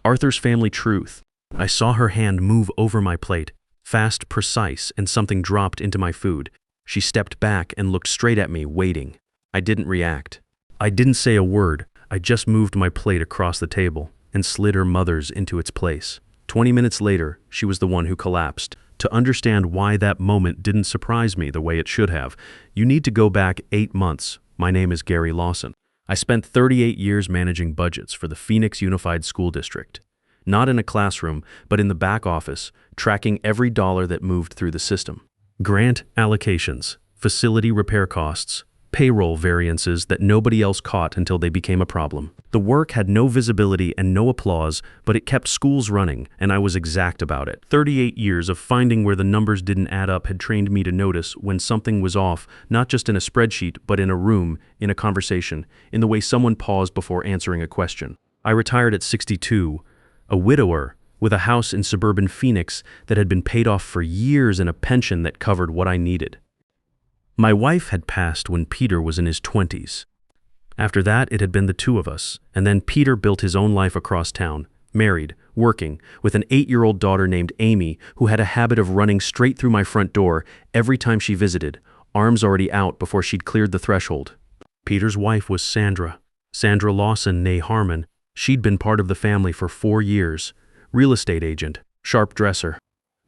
Arthur's Family Truth. I saw her hand move over my plate, fast, precise, and something dropped into my food. She stepped back and looked straight at me, waiting. I didn't react. I didn't say a word. I just moved my plate across the table and slid her mother's into its place. 20 minutes later, she was the one who collapsed. To understand why that moment didn't surprise me the way it should have, you need to go back 8 months. My name is Gary Lawson. I spent 38 years managing budgets for the Phoenix Unified School District. Not in a classroom, but in the back office, tracking every dollar that moved through the system. Grant allocations, facility repair costs, payroll variances that nobody else caught until they became a problem. The work had no visibility and no applause, but it kept schools running, and I was exact about it. 38 years of finding where the numbers didn't add up had trained me to notice when something was off, not just in a spreadsheet, but in a room, in a conversation, in the way someone paused before answering a question. I retired at 62, a widower, with a house in suburban Phoenix that had been paid off for years and a pension that covered what I needed. My wife had passed when Peter was in his 20s. After that, it had been the two of us, and then Peter built his own life across town, married, working, with an 8-year-old daughter named Amy, who had a habit of running straight through my front door every time she visited, arms already out before she'd cleared the threshold. Peter's wife was Sandra Lawson, née Harmon. She'd been part of the family for 4 years, real estate agent, sharp dresser.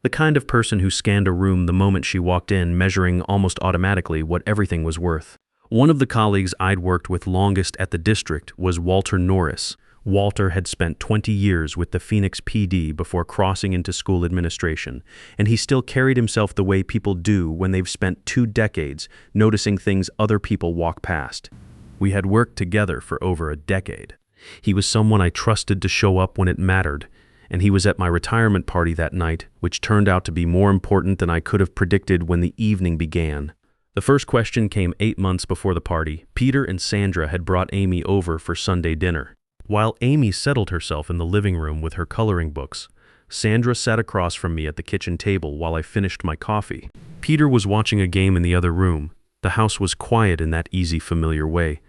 The kind of person who scanned a room the moment she walked in, measuring almost automatically what everything was worth. One of the colleagues I'd worked with longest at the district was Walter Norris. Walter had spent 20 years with the Phoenix PD before crossing into school administration, and he still carried himself the way people do when they've spent 2 decades noticing things other people walk past. We had worked together for over a decade. He was someone I trusted to show up when it mattered, and he was at my retirement party that night, which turned out to be more important than I could have predicted when the evening began. The first question came 8 months before the party. Peter and Sandra had brought Amy over for Sunday dinner. While Amy settled herself in the living room with her coloring books, Sandra sat across from me at the kitchen table while I finished my coffee. Peter was watching a game in the other room. The house was quiet in that easy, familiar way.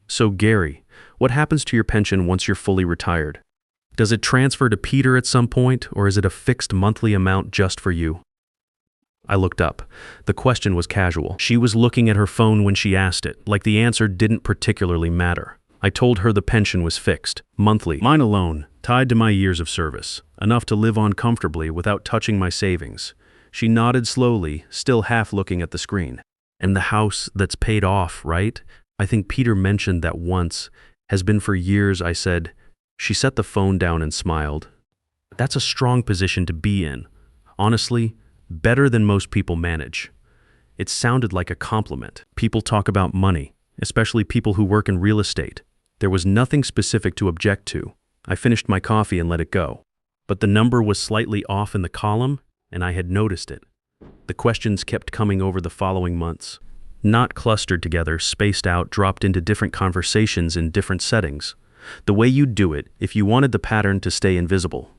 So, Gary, what happens to your pension once you're fully retired? Does it transfer to Peter at some point, or is it a fixed monthly amount just for you? I looked up. The question was casual. She was looking at her phone when she asked it, like the answer didn't particularly matter. I told her the pension was fixed, monthly, mine alone, tied to my years of service, enough to live on comfortably without touching my savings. She nodded slowly, still half looking at the screen. And the house that's paid off, right? I think Peter mentioned that once. Has been for years, I said. She set the phone down and smiled. That's a strong position to be in. Honestly, better than most people manage. It sounded like a compliment. People talk about money, especially people who work in real estate. There was nothing specific to object to. I finished my coffee and let it go. But the number was slightly off in the column, and I had noticed it. The questions kept coming over the following months. Not clustered together, spaced out, dropped into different conversations in different settings. The way you'd do it if you wanted the pattern to stay invisible.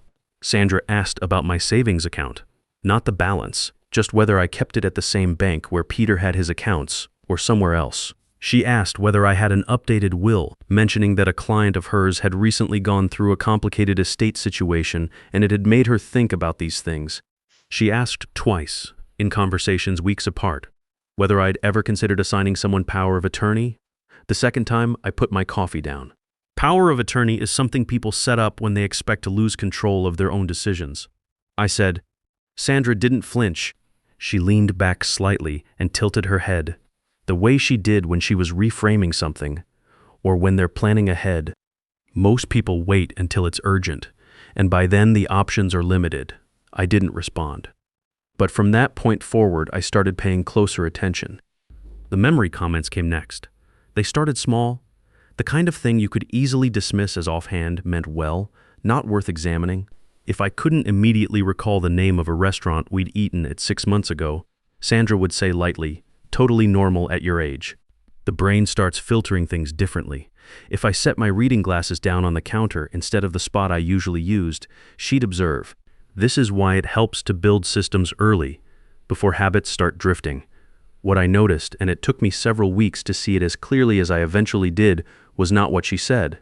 Sandra asked about my savings account. Not the balance, just whether I kept it at the same bank where Peter had his accounts, or somewhere else. She asked whether I had an updated will, mentioning that a client of hers had recently gone through a complicated estate situation and it had made her think about these things. She asked twice, in conversations weeks apart, whether I'd ever considered assigning someone power of attorney. The second time, I put my coffee down. Power of attorney is something people set up when they expect to lose control of their own decisions. I said. Sandra didn't flinch. She leaned back slightly and tilted her head, the way she did when she was reframing something, or when they're planning ahead. Most people wait until it's urgent, and by then the options are limited. I didn't respond. But from that point forward, I started paying closer attention. The memory comments came next. They started small. The kind of thing you could easily dismiss as offhand, meant well, not worth examining. If I couldn't immediately recall the name of a restaurant we'd eaten at 6 months ago, Sandra would say lightly, "Totally normal at your age." The brain starts filtering things differently. If I set my reading glasses down on the counter instead of the spot I usually used, she'd observe. This is why it helps to build systems early, before habits start drifting. What I noticed, and it took me several weeks to see it as clearly as I eventually did, was not what she said,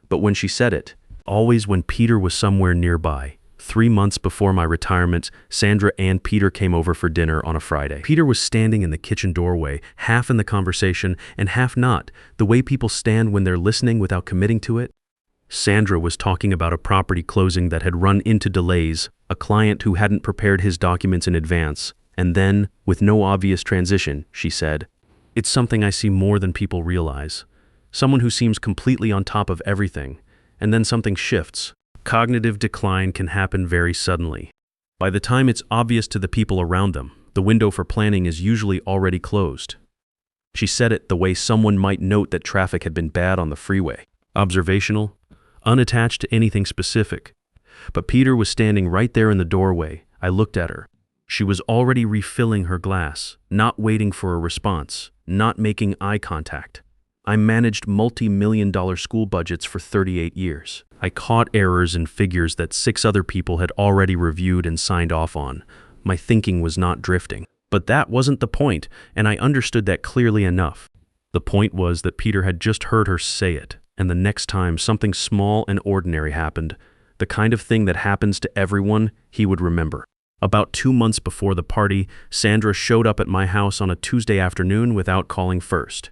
but when she said it, always when Peter was somewhere nearby. 3 months before my retirement, Sandra and Peter came over for dinner on a Friday. Peter was standing in the kitchen doorway, half in the conversation and half not, the way people stand when they're listening without committing to it. Sandra was talking about a property closing that had run into delays, a client who hadn't prepared his documents in advance, and then, with no obvious transition, she said, "It's something I see more than people realize. Someone who seems completely on top of everything, and then something shifts. Cognitive decline can happen very suddenly. By the time it's obvious to the people around them, the window for planning is usually already closed." She said it the way someone might note that traffic had been bad on the freeway. Observational, unattached to anything specific. But Peter was standing right there in the doorway. I looked at her. She was already refilling her glass, not waiting for a response, not making eye contact. I managed multi-million-dollar school budgets for 38 years. I caught errors in figures that 6 other people had already reviewed and signed off on. My thinking was not drifting. But that wasn't the point, and I understood that clearly enough. The point was that Peter had just heard her say it, and the next time something small and ordinary happened, the kind of thing that happens to everyone, he would remember. About 2 months before the party, Sandra showed up at my house on a Tuesday afternoon without calling first.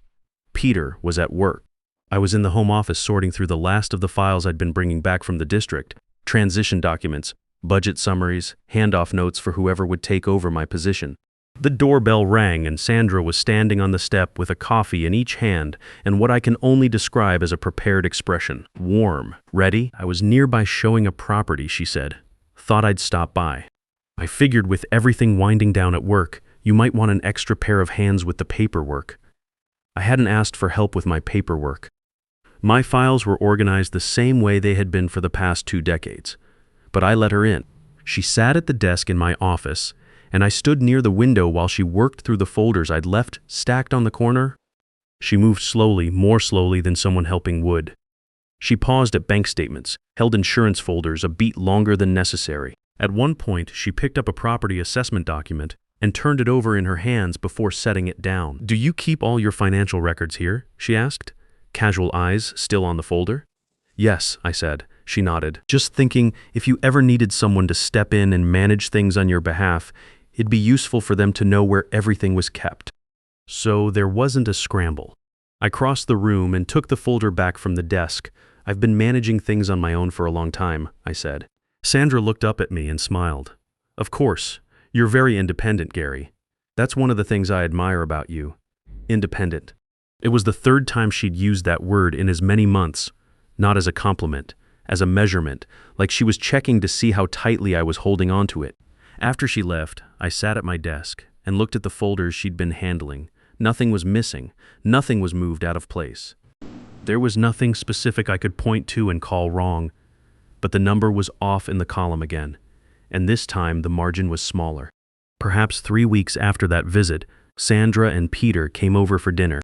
Peter was at work. I was in the home office sorting through the last of the files I'd been bringing back from the district, transition documents, budget summaries, handoff notes for whoever would take over my position. The doorbell rang and Sandra was standing on the step with a coffee in each hand and what I can only describe as a prepared expression. Warm. Ready? "I was nearby showing a property," she said. "Thought I'd stop by. I figured with everything winding down at work, you might want an extra pair of hands with the paperwork." I hadn't asked for help with my paperwork. My files were organized the same way they had been for the past 2 decades. But I let her in. She sat at the desk in my office, and I stood near the window while she worked through the folders I'd left stacked on the corner. She moved slowly, more slowly than someone helping would. She paused at bank statements, held insurance folders a beat longer than necessary. At one point, she picked up a property assessment document and turned it over in her hands before setting it down. "Do you keep all your financial records here?" she asked, casual eyes still on the folder. "Yes," I said. She nodded. "Just thinking, if you ever needed someone to step in and manage things on your behalf, it'd be useful for them to know where everything was kept." So there wasn't a scramble. I crossed the room and took the folder back from the desk. "I've been managing things on my own for a long time," I said. Sandra looked up at me and smiled. "Of course. You're very independent, Gary. That's one of the things I admire about you. Independent." It was the 3rd time she'd used that word in as many months, not as a compliment, as a measurement, like she was checking to see how tightly I was holding on to it. After she left, I sat at my desk and looked at the folders she'd been handling. Nothing was missing. Nothing was moved out of place. There was nothing specific I could point to and call wrong, but the number was off in the column again, and this time the margin was smaller. Perhaps 3 weeks after that visit, Sandra and Peter came over for dinner.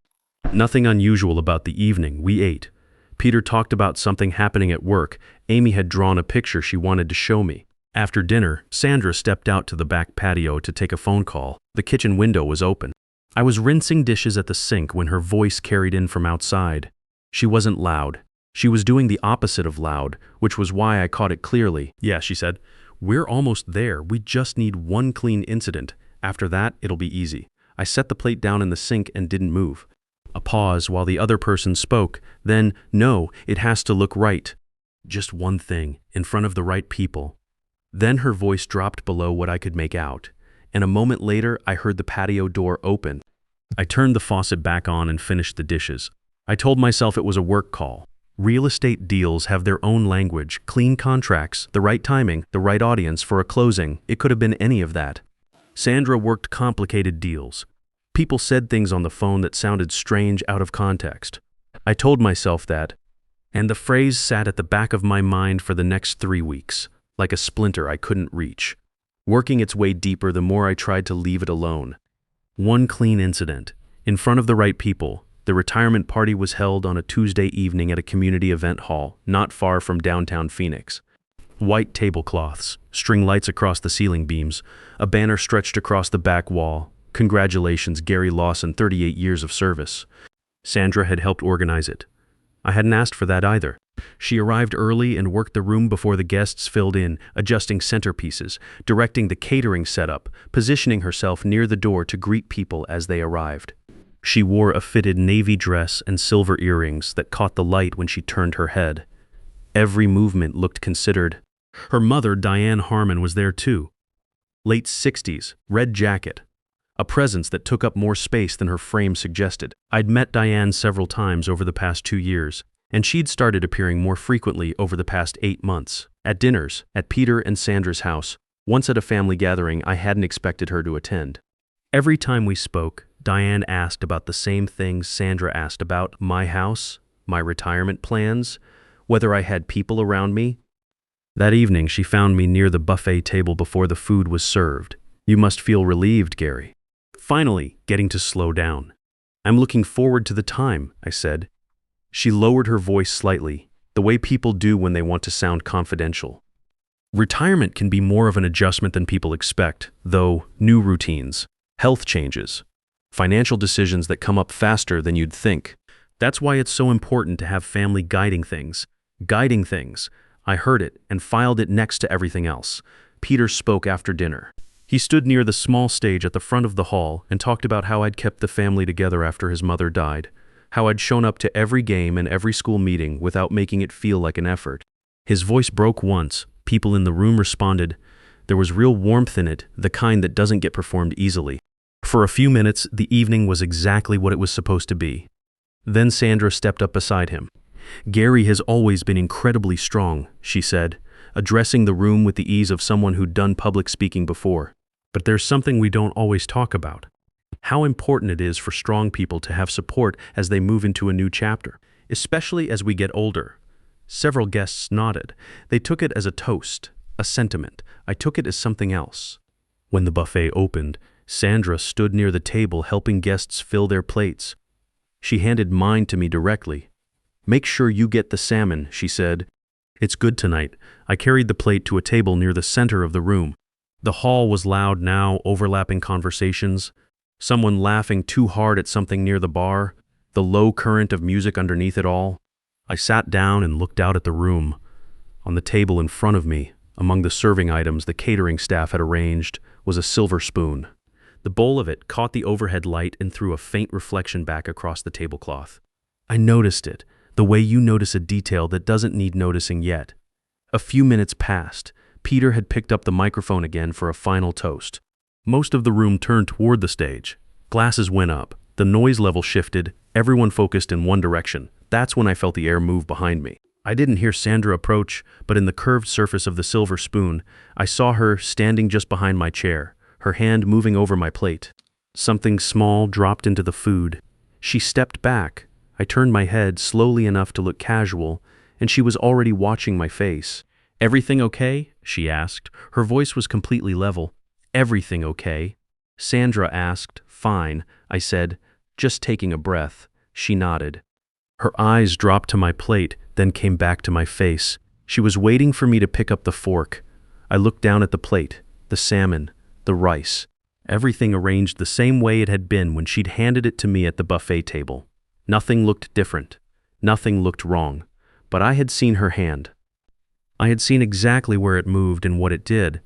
Nothing unusual about the evening. We ate. Peter talked about something happening at work. Amy had drawn a picture she wanted to show me. After dinner, Sandra stepped out to the back patio to take a phone call. The kitchen window was open. I was rinsing dishes at the sink when her voice carried in from outside. She wasn't loud. She was doing the opposite of loud, which was why I caught it clearly. "Yeah," she said. "We're almost there. We just need one clean incident. After that, it'll be easy." I set the plate down in the sink and didn't move. A pause while the other person spoke. Then, "No, it has to look right. Just one thing, in front of the right people." Then her voice dropped below what I could make out, and a moment later I heard the patio door open. I turned the faucet back on and finished the dishes. I told myself it was a work call. Real estate deals have their own language, clean contracts, the right timing, the right audience for a closing. It could have been any of that. Sandra worked complicated deals. People said things on the phone that sounded strange out of context. I told myself that, and the phrase sat at the back of my mind for the next 3 weeks, like a splinter I couldn't reach, working its way deeper the more I tried to leave it alone. One clean incident. In front of the right people, the retirement party was held on a Tuesday evening at a community event hall, not far from downtown Phoenix. White tablecloths, string lights across the ceiling beams, a banner stretched across the back wall. "Congratulations, Gary Lawson, 38 years of service." Sandra had helped organize it. I hadn't asked for that either. She arrived early and worked the room before the guests filled in, adjusting centerpieces, directing the catering setup, positioning herself near the door to greet people as they arrived. She wore a fitted navy dress and silver earrings that caught the light when she turned her head. Every movement looked considered. Her mother, Diane Harmon, was there too. Late 60s, red jacket. A presence that took up more space than her frame suggested. I'd met Diane several times over the past 2 years, and she'd started appearing more frequently over the past 8 months. At dinners, at Peter and Sandra's house, once at a family gathering I hadn't expected her to attend. Every time we spoke, Diane asked about the same things Sandra asked about: my house, my retirement plans, whether I had people around me. That evening she found me near the buffet table before the food was served. "You must feel relieved, Gary. Finally, getting to slow down." "I'm looking forward to the time," I said. She lowered her voice slightly, the way people do when they want to sound confidential. "Retirement can be more of an adjustment than people expect, though. New routines, health changes, financial decisions that come up faster than you'd think. That's why it's so important to have family guiding things." Guiding things. I heard it and filed it next to everything else. Peter spoke after dinner. He stood near the small stage at the front of the hall and talked about how I'd kept the family together after his mother died, how I'd shown up to every game and every school meeting without making it feel like an effort. His voice broke once. People in the room responded. There was real warmth in it, the kind that doesn't get performed easily. For a few minutes, the evening was exactly what it was supposed to be. Then Sandra stepped up beside him. "Gary has always been incredibly strong," she said, addressing the room with the ease of someone who'd done public speaking before. "But there's something we don't always talk about. How important it is for strong people to have support as they move into a new chapter, especially as we get older." Several guests nodded. They took it as a toast, a sentiment. I took it as something else. When the buffet opened, Sandra stood near the table helping guests fill their plates. She handed mine to me directly. "Make sure you get the salmon," she said. "It's good tonight." I carried the plate to a table near the center of the room. The hall was loud now, overlapping conversations. Someone laughing too hard at something near the bar, the low current of music underneath it all. I sat down and looked out at the room. On the table in front of me, among the serving items the catering staff had arranged, was a silver spoon. The bowl of it caught the overhead light and threw a faint reflection back across the tablecloth. I noticed it, the way you notice a detail that doesn't need noticing yet. A few minutes passed. Peter had picked up the microphone again for a final toast. Most of the room turned toward the stage. Glasses went up. The noise level shifted. Everyone focused in one direction. That's when I felt the air move behind me. I didn't hear Sandra approach, but in the curved surface of the silver spoon, I saw her standing just behind my chair, her hand moving over my plate. Something small dropped into the food. She stepped back. I turned my head slowly enough to look casual, and she was already watching my face. "Everything okay?" she asked. Her voice was completely level. "Everything okay?" Sandra asked. "Fine," I said, just taking a breath. She nodded. Her eyes dropped to my plate, then came back to my face. She was waiting for me to pick up the fork. I looked down at the plate, the salmon, the rice. Everything arranged the same way it had been when she'd handed it to me at the buffet table. Nothing looked different. Nothing looked wrong. But I had seen her hand. I had seen exactly where it moved and what it did.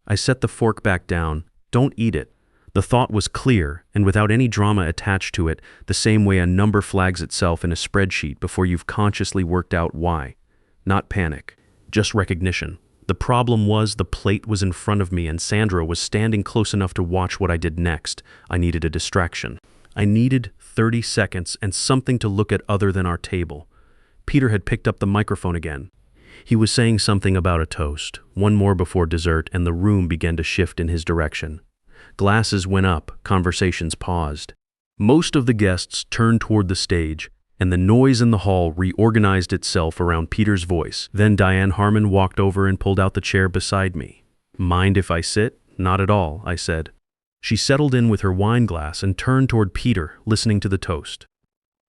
I set the fork back down. "Don't eat it." The thought was clear and without any drama attached to it, the same way a number flags itself in a spreadsheet before you've consciously worked out why. Not panic, just recognition. The problem was the plate was in front of me and Sandra was standing close enough to watch what I did next. I needed a distraction. I needed 30 seconds and something to look at other than our table. Peter had picked up the microphone again. He was saying something about a toast, one more before dessert, and the room began to shift in his direction. Glasses went up, conversations paused. Most of the guests turned toward the stage, and the noise in the hall reorganized itself around Peter's voice. Then Diane Harmon walked over and pulled out the chair beside me. "Mind if I sit?" "Not at all," I said. She settled in with her wine glass and turned toward Peter, listening to the toast.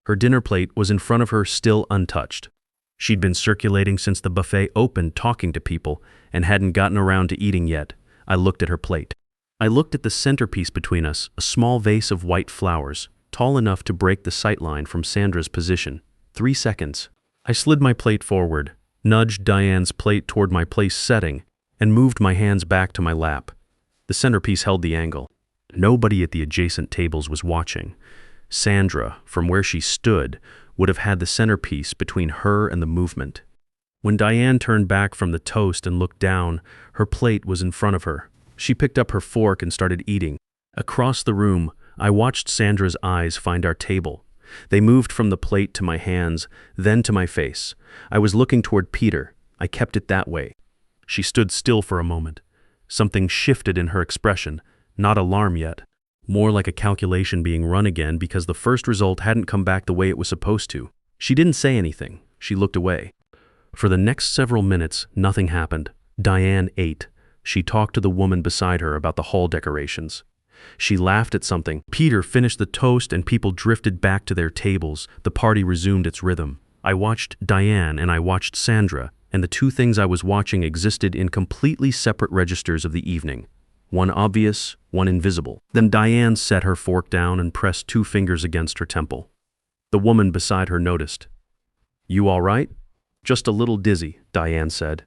Her dinner plate was in front of her, still untouched. She'd been circulating since the buffet opened, talking to people, and hadn't gotten around to eating yet. I looked at her plate. I looked at the centerpiece between us, a small vase of white flowers, tall enough to break the sightline from Sandra's position. 3 seconds. I slid my plate forward, nudged Diane's plate toward my place setting, and moved my hands back to my lap. The centerpiece held the angle. Nobody at the adjacent tables was watching. Sandra, from where she stood, would have had the centerpiece between her and the movement. When Diane turned back from the toast and looked down, her plate was in front of her. She picked up her fork and started eating. Across the room, I watched Sandra's eyes find our table. They moved from the plate to my hands, then to my face. I was looking toward Peter. I kept it that way. She stood still for a moment. Something shifted in her expression, not alarm yet. More like a calculation being run again because the first result hadn't come back the way it was supposed to. She didn't say anything. She looked away. For the next several minutes, nothing happened. Diane ate. She talked to the woman beside her about the hall decorations. She laughed at something. Peter finished the toast and people drifted back to their tables. The party resumed its rhythm. I watched Diane and I watched Sandra, and the two things I was watching existed in completely separate registers of the evening. One obvious, one invisible. Then Diane set her fork down and pressed 2 fingers against her temple. The woman beside her noticed. "You all right?" "Just a little dizzy," Diane said.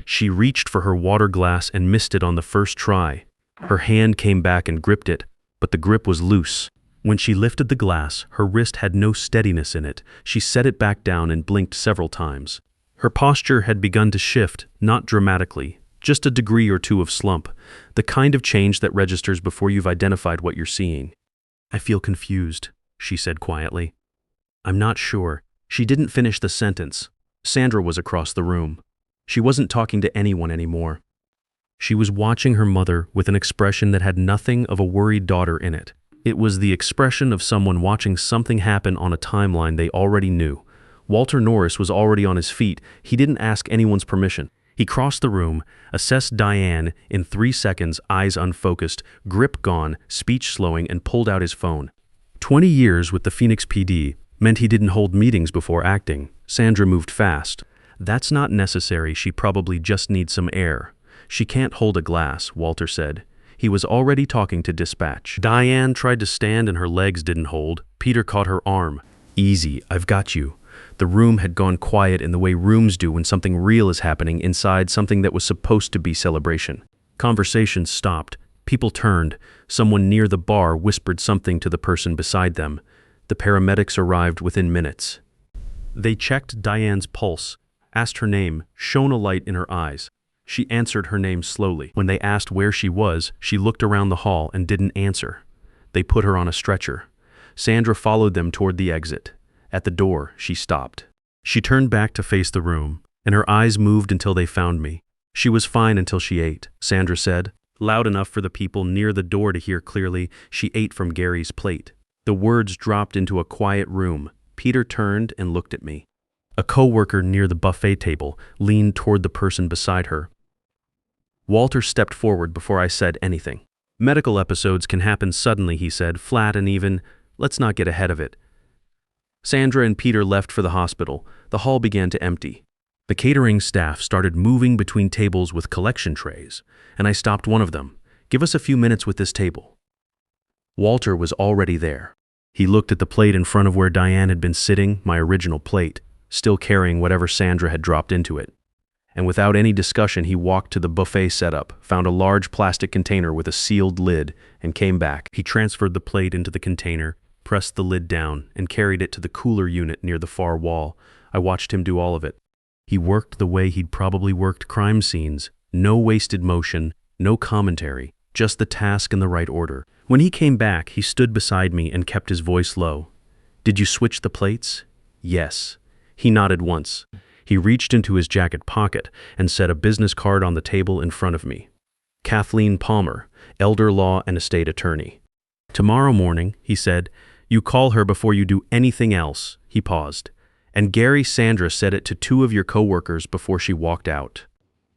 She reached for her water glass and missed it on the first try. Her hand came back and gripped it, but the grip was loose. When she lifted the glass, her wrist had no steadiness in it. She set it back down and blinked several times. Her posture had begun to shift, not dramatically, just a degree or two of slump, the kind of change that registers before you've identified what you're seeing. "I feel confused," she said quietly. "I'm not sure." She didn't finish the sentence. Sandra was across the room. She wasn't talking to anyone anymore. She was watching her mother with an expression that had nothing of a worried daughter in it. It was the expression of someone watching something happen on a timeline they already knew. Walter Norris was already on his feet. He didn't ask anyone's permission. He crossed the room, assessed Diane in 3 seconds, eyes unfocused, grip gone, speech slowing, and pulled out his phone. 20 years with the Phoenix PD meant he didn't hold meetings before acting. Sandra moved fast. "That's not necessary. She probably just needs some air." "She can't hold a glass," Walter said. He was already talking to dispatch. Diane tried to stand and her legs didn't hold. Peter caught her arm. "Easy, I've got you." The room had gone quiet in the way rooms do when something real is happening inside something that was supposed to be celebration. Conversation stopped. People turned. Someone near the bar whispered something to the person beside them. The paramedics arrived within minutes. They checked Diane's pulse, asked her name, shone a light in her eyes. She answered her name slowly. When they asked where she was, she looked around the hall and didn't answer. They put her on a stretcher. Sandra followed them toward the exit. At the door, she stopped. She turned back to face the room, and her eyes moved until they found me. "She was fine until she ate," Sandra said, loud enough for the people near the door to hear clearly. "She ate from Gary's plate." The words dropped into a quiet room. Peter turned and looked at me. A coworker near the buffet table leaned toward the person beside her. Walter stepped forward before I said anything. "Medical episodes can happen suddenly," he said, flat and even. "Let's not get ahead of it." Sandra and Peter left for the hospital. The hall began to empty. The catering staff started moving between tables with collection trays, and I stopped one of them. "Give us a few minutes with this table." Walter was already there. He looked at the plate in front of where Diane had been sitting, my original plate, still carrying whatever Sandra had dropped into it. And without any discussion, he walked to the buffet setup, found a large plastic container with a sealed lid, and came back. He transferred the plate into the container, pressed the lid down, and carried it to the cooler unit near the far wall. I watched him do all of it. He worked the way he'd probably worked crime scenes. No wasted motion, no commentary, just the task in the right order. When he came back, he stood beside me and kept his voice low. "Did you switch the plates?" "Yes." He nodded once. He reached into his jacket pocket and set a business card on the table in front of me. "Kathleen Palmer, elder law and estate attorney." "Tomorrow morning," he said, "you call her before you do anything else." He paused. "And Gary Sandra said it to 2 of your coworkers before she walked out.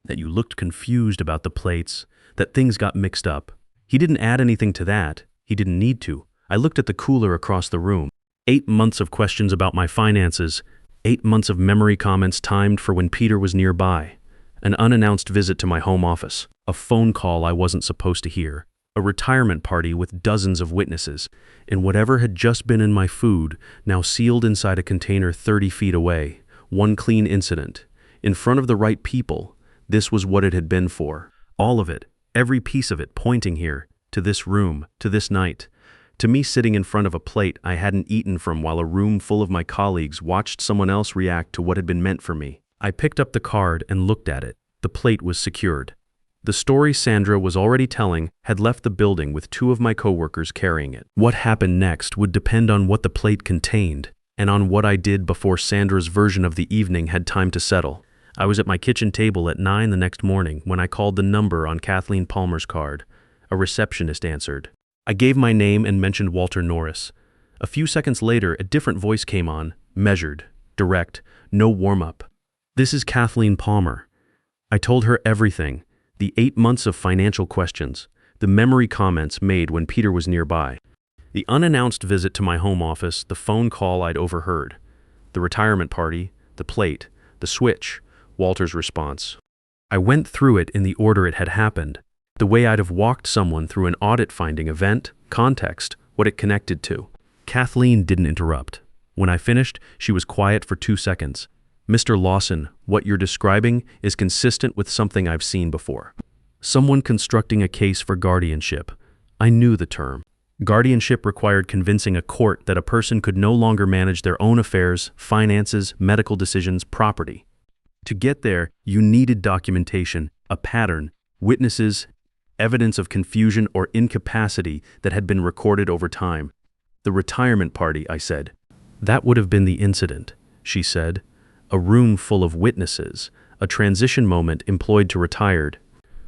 That you looked confused about the plates, that things got mixed up." He didn't add anything to that. He didn't need to. I looked at the cooler across the room. 8 months of questions about my finances, 8 months of memory comments timed for when Peter was nearby, an unannounced visit to my home office, a phone call I wasn't supposed to hear, a retirement party with dozens of witnesses, and whatever had just been in my food, now sealed inside a container 30 feet away, one clean incident. In front of the right people, this was what it had been for. All of it, every piece of it pointing here, to this room, to this night. To me sitting in front of a plate I hadn't eaten from while a room full of my colleagues watched someone else react to what had been meant for me. I picked up the card and looked at it. The plate was secured. The story Sandra was already telling had left the building with 2 of my coworkers carrying it. What happened next would depend on what the plate contained and on what I did before Sandra's version of the evening had time to settle. I was at my kitchen table at 9 the next morning when I called the number on Kathleen Palmer's card. A receptionist answered. I gave my name and mentioned Walter Norris. A few seconds later, a different voice came on, measured, direct, no warm-up. This is Kathleen Palmer. I told her everything, the 8 months of financial questions, the memory comments made when Peter was nearby, the unannounced visit to my home office, the phone call I'd overheard, the retirement party, the plate, the switch, Walter's response. I went through it in the order it had happened, the way I'd have walked someone through an audit-finding event, context, what it connected to. Kathleen didn't interrupt. When I finished, she was quiet for 2 seconds. Mr. Lawson, what you're describing is consistent with something I've seen before. Someone constructing a case for guardianship. I knew the term. Guardianship required convincing a court that a person could no longer manage their own affairs, finances, medical decisions, property. To get there, you needed documentation, a pattern, witnesses, evidence of confusion or incapacity that had been recorded over time. The retirement party, I said. That would have been the incident, she said. A room full of witnesses, a transition moment employed to retired.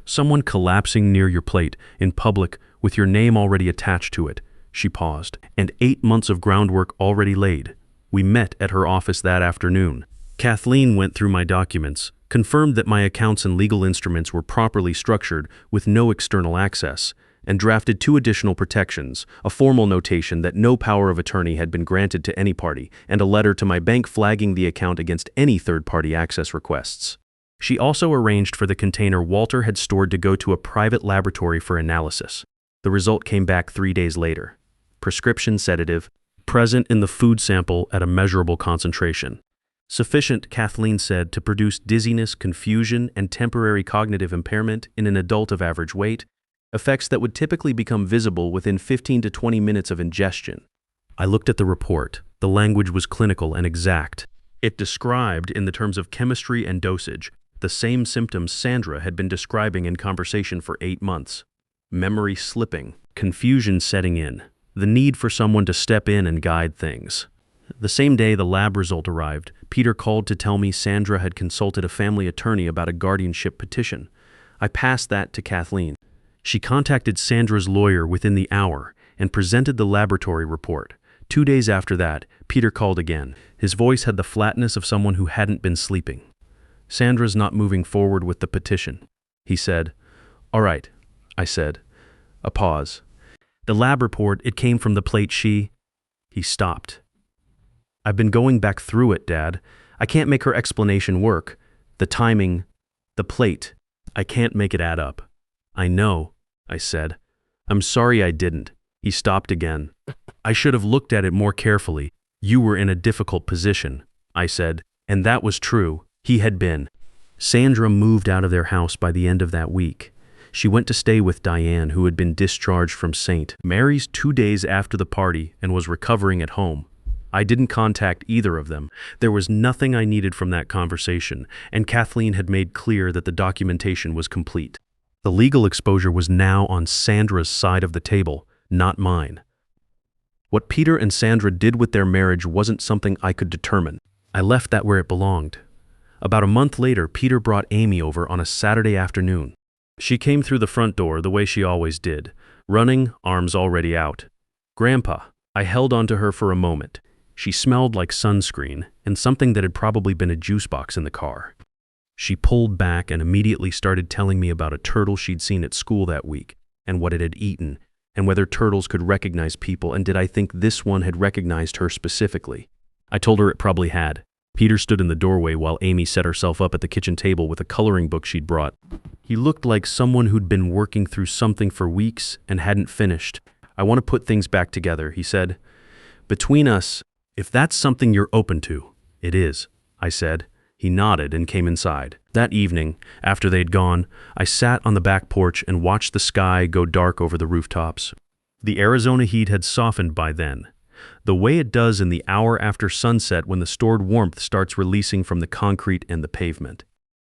Someone collapsing near your plate, in public, with your name already attached to it. She paused. And 8 months of groundwork already laid. We met at her office that afternoon. Kathleen went through my documents, confirmed that my accounts and legal instruments were properly structured with no external access, and drafted 2 additional protections, a formal notation that no power of attorney had been granted to any party, and a letter to my bank flagging the account against any third-party access requests. She also arranged for the container Walter had stored to go to a private laboratory for analysis. The result came back 3 days later. Prescription sedative, present in the food sample at a measurable concentration. Sufficient, Kathleen said, to produce dizziness, confusion, and temporary cognitive impairment in an adult of average weight, effects that would typically become visible within 15 to 20 minutes of ingestion. I looked at the report. The language was clinical and exact. It described, in the terms of chemistry and dosage, the same symptoms Sandra had been describing in conversation for 8 months. Memory slipping, confusion setting in, the need for someone to step in and guide things. The same day the lab result arrived, Peter called to tell me Sandra had consulted a family attorney about a guardianship petition. I passed that to Kathleen. She contacted Sandra's lawyer within the hour and presented the laboratory report. 2 days after that, Peter called again. His voice had the flatness of someone who hadn't been sleeping. Sandra's not moving forward with the petition, he said. All right, I said. A pause. The lab report, it came from the plate He stopped. I've been going back through it, Dad. I can't make her explanation work. The timing, the plate, I can't make it add up. I know, I said. I'm sorry I didn't. He stopped again. I should have looked at it more carefully. You were in a difficult position, I said, and that was true. He had been. Sandra moved out of their house by the end of that week. She went to stay with Diane, who had been discharged from St. Mary's 2 days after the party and was recovering at home. I didn't contact either of them. There was nothing I needed from that conversation, and Kathleen had made clear that the documentation was complete. The legal exposure was now on Sandra's side of the table, not mine. What Peter and Sandra did with their marriage wasn't something I could determine. I left that where it belonged. About a month later, Peter brought Amy over on a Saturday afternoon. She came through the front door the way she always did, running, arms already out. Grandpa, I held onto her for a moment. She smelled like sunscreen and something that had probably been a juice box in the car. She pulled back and immediately started telling me about a turtle she'd seen at school that week and what it had eaten, and whether turtles could recognize people, and did I think this one had recognized her specifically. I told her it probably had. Peter stood in the doorway while Amy set herself up at the kitchen table with a coloring book she'd brought. He looked like someone who'd been working through something for weeks and hadn't finished. I want to put things back together, he said. Between us, if that's something you're open to, it is, I said. He nodded and came inside. That evening, after they'd gone, I sat on the back porch and watched the sky go dark over the rooftops. The Arizona heat had softened by then, the way it does in the hour after sunset when the stored warmth starts releasing from the concrete and the pavement.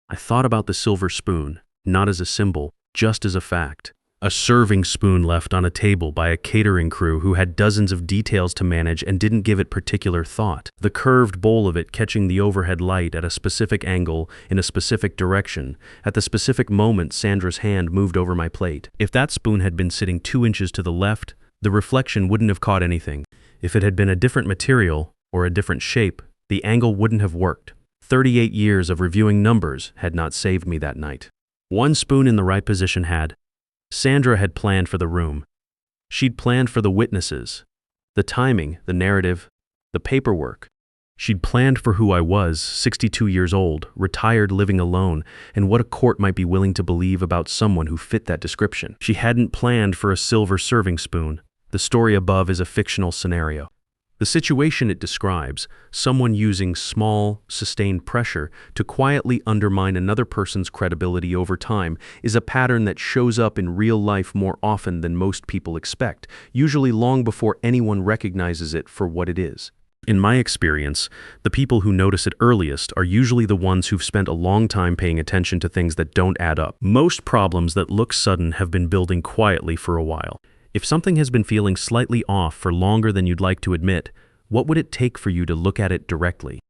I thought about the silver spoon, not as a symbol, just as a fact. A serving spoon left on a table by a catering crew who had dozens of details to manage and didn't give it particular thought. The curved bowl of it catching the overhead light at a specific angle in a specific direction. At the specific moment Sandra's hand moved over my plate. If that spoon had been sitting 2 inches to the left, the reflection wouldn't have caught anything. If it had been a different material or a different shape, the angle wouldn't have worked. 38 years of reviewing numbers had not saved me that night. One spoon in the right position had. Sandra had planned for the room. She'd planned for the witnesses, the timing, the narrative, the paperwork. She'd planned for who I was, 62 years old, retired, living alone, and what a court might be willing to believe about someone who fit that description. She hadn't planned for a silver serving spoon. The story above is a fictional scenario. The situation it describes, someone using small, sustained pressure to quietly undermine another person's credibility over time, is a pattern that shows up in real life more often than most people expect, usually long before anyone recognizes it for what it is. In my experience, the people who notice it earliest are usually the ones who've spent a long time paying attention to things that don't add up. Most problems that look sudden have been building quietly for a while. If something has been feeling slightly off for longer than you'd like to admit, what would it take for you to look at it directly?